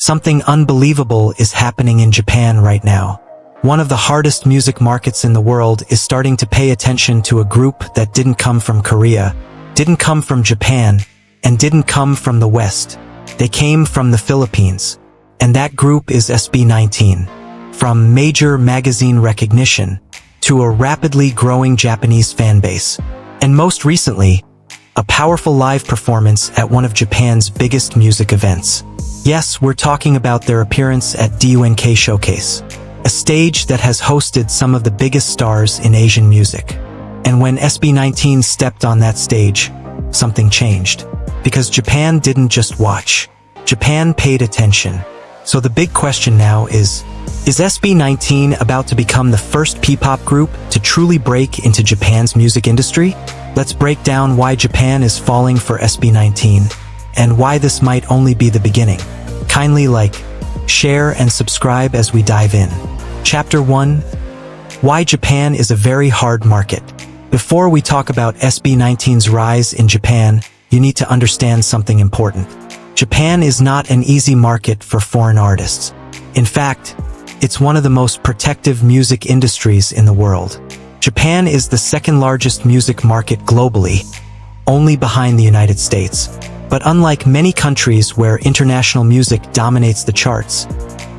Something unbelievable is happening in Japan right now. One of the hardest music markets in the world is starting to pay attention to a group that didn't come from Korea, didn't come from Japan, and didn't come from the West. They came from the Philippines. And that group is SB19. From major magazine recognition to a rapidly growing Japanese fan base. And most recently, a powerful live performance at one of Japan's biggest music events. Yes, we're talking about their appearance at D.U.N.K Showcase, a stage that has hosted some of the biggest stars in Asian music. And when SB19 stepped on that stage, something changed. Because Japan didn't just watch. Japan paid attention. So the big question now is SB19 about to become the first Ppop group to truly break into Japan's music industry? Let's break down why Japan is falling for SB19 and why this might only be the beginning. Kindly like, share, and subscribe as we dive in. Chapter 1. Why Japan is a very hard market. Before we talk about SB19's rise in Japan, you need to understand something important. Japan is not an easy market for foreign artists. In fact, it's one of the most protective music industries in the world. Japan is the second largest music market globally, only behind the United States. But unlike many countries where international music dominates the charts,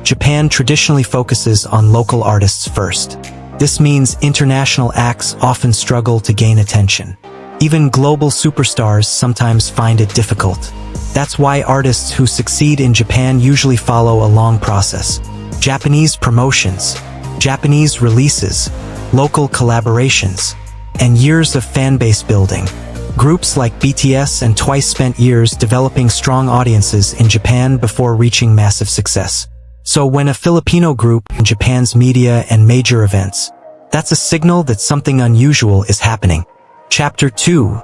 Japan traditionally focuses on local artists first. This means international acts often struggle to gain attention. Even global superstars sometimes find it difficult. That's why artists who succeed in Japan usually follow a long process. Japanese promotions, Japanese releases, local collaborations, and years of fanbase building. Groups like BTS and Twice spent years developing strong audiences in Japan before reaching massive success. So when a Filipino group in Japan's media and major events, that's a signal that something unusual is happening. Chapter 2.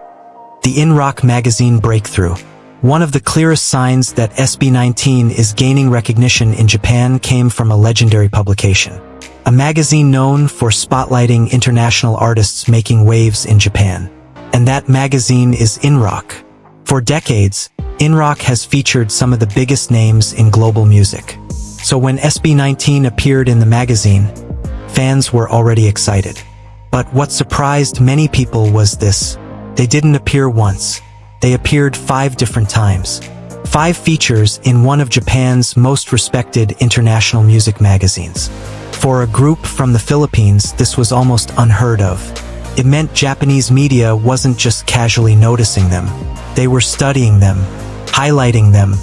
The InRock magazine breakthrough. One of the clearest signs that SB19 is gaining recognition in Japan came from a legendary publication. A magazine known for spotlighting international artists making waves in Japan. And that magazine is InRock. For decades, InRock has featured some of the biggest names in global music. So when SB19 appeared in the magazine, fans were already excited. But what surprised many people was this. They didn't appear once. They appeared 5 different times. 5 features in one of Japan's most respected international music magazines. For a group from the Philippines, this was almost unheard of. It meant Japanese media wasn't just casually noticing them. They were studying them, highlighting them,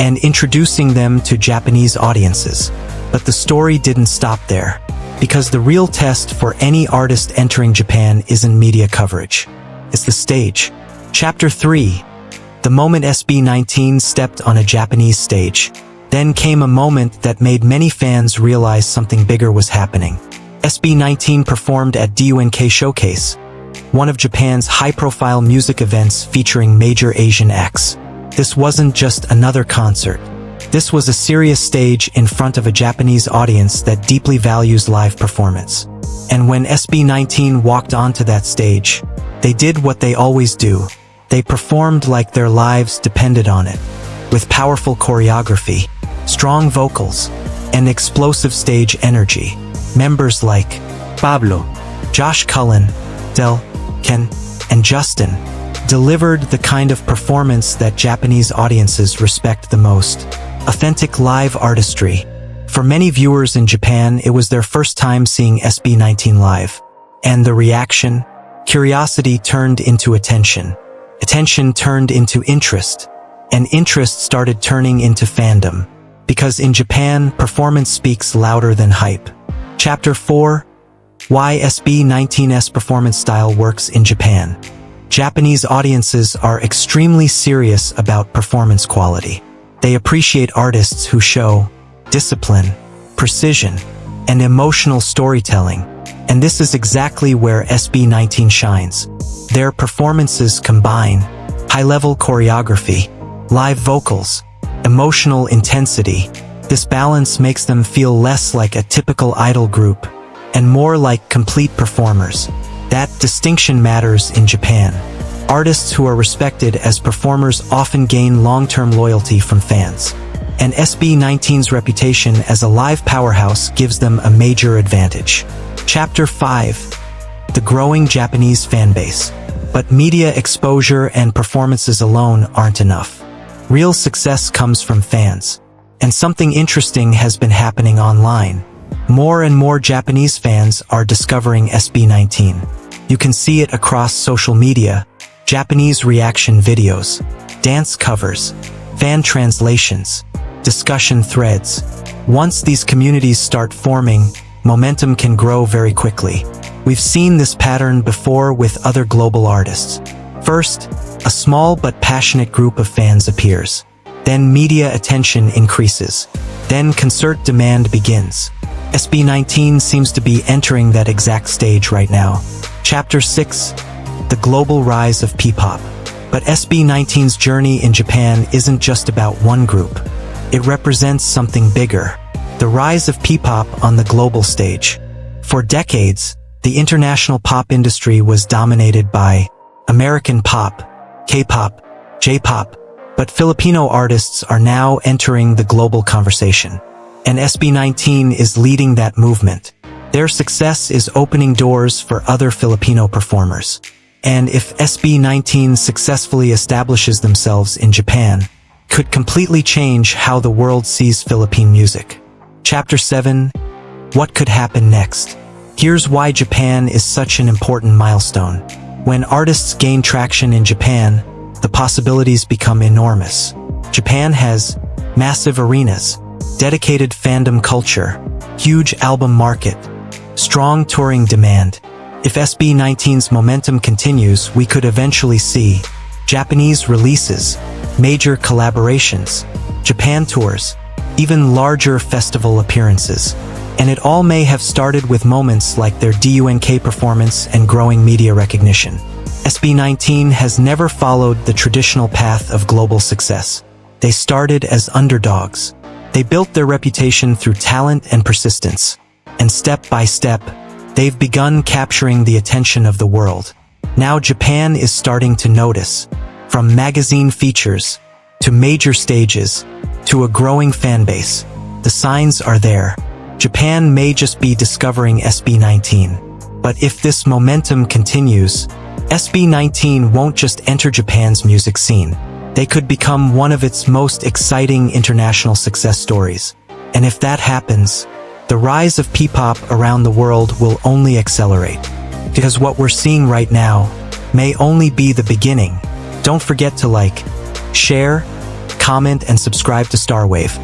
and introducing them to Japanese audiences. But the story didn't stop there. Because the real test for any artist entering Japan isn't media coverage. It's the stage. Chapter 3. The moment SB19 stepped on a Japanese stage. Then came a moment that made many fans realize something bigger was happening. SB19 performed at D.U.N.K Showcase, one of Japan's high-profile music events featuring major Asian acts. This wasn't just another concert. This was a serious stage in front of a Japanese audience that deeply values live performance. And when SB19 walked onto that stage, they did what they always do. They performed like their lives depended on it, with powerful choreography, strong vocals, and explosive stage energy. Members like Pablo, Cullen, Stell, Ken, and Justin delivered the kind of performance that Japanese audiences respect the most. Authentic live artistry. For many viewers in Japan, it was their first time seeing SB19 live. And the reaction? Curiosity turned into attention. Attention turned into interest. And interest started turning into fandom. Because in Japan, performance speaks louder than hype. Chapter 4. Why SB19's performance style works in Japan. Japanese audiences are extremely serious about performance quality. They appreciate artists who show discipline, precision, and emotional storytelling. And this is exactly where SB19 shines. Their performances combine high-level choreography, live vocals, emotional intensity. This balance makes them feel less like a typical idol group and more like complete performers. That distinction matters in Japan. Artists who are respected as performers often gain long-term loyalty from fans. and SB19's reputation as a live powerhouse gives them a major advantage. Chapter 5. The growing Japanese fanbase. But media exposure and performances alone aren't enough. Real success comes from fans. And something interesting has been happening online. More and more Japanese fans are discovering SB19. You can see it across social media, Japanese reaction videos, dance covers, fan translations, discussion threads. Once these communities start forming, momentum can grow very quickly. We've seen this pattern before with other global artists. First, a small but passionate group of fans appears. Then media attention increases. Then concert demand begins. SB19 seems to be entering that exact stage right now. Chapter 6. The global rise of Ppop. But SB19's journey in Japan isn't just about one group. It represents something bigger. The rise of Ppop on the global stage. For decades, the international pop industry was dominated by American pop, Kpop, J-pop, but Filipino artists are now entering the global conversation. And SB19 is leading that movement. Their success is opening doors for other Filipino performers. And if SB19 successfully establishes themselves in Japan, could completely change how the world sees Philippine music. Chapter 7. What could happen next? Here's why Japan is such an important milestone. When artists gain traction in Japan, the possibilities become enormous. Japan has massive arenas, dedicated fandom culture, huge album market, strong touring demand. If SB19's momentum continues, we could eventually see Japanese releases, major collaborations, Japan tours, even larger festival appearances. And it all may have started with moments like their D.U.N.K performance and growing media recognition. SB19 has never followed the traditional path of global success. They started as underdogs. They built their reputation through talent and persistence. And step by step, they've begun capturing the attention of the world. Now Japan is starting to notice. From magazine features, to major stages, to a growing fan base. The signs are there. Japan may just be discovering SB19. But if this momentum continues, SB19 won't just enter Japan's music scene. They could become one of its most exciting international success stories. And if that happens, the rise of Ppop around the world will only accelerate. Because what we're seeing right now may only be the beginning. Don't forget to like, share, comment, and subscribe to Starwave.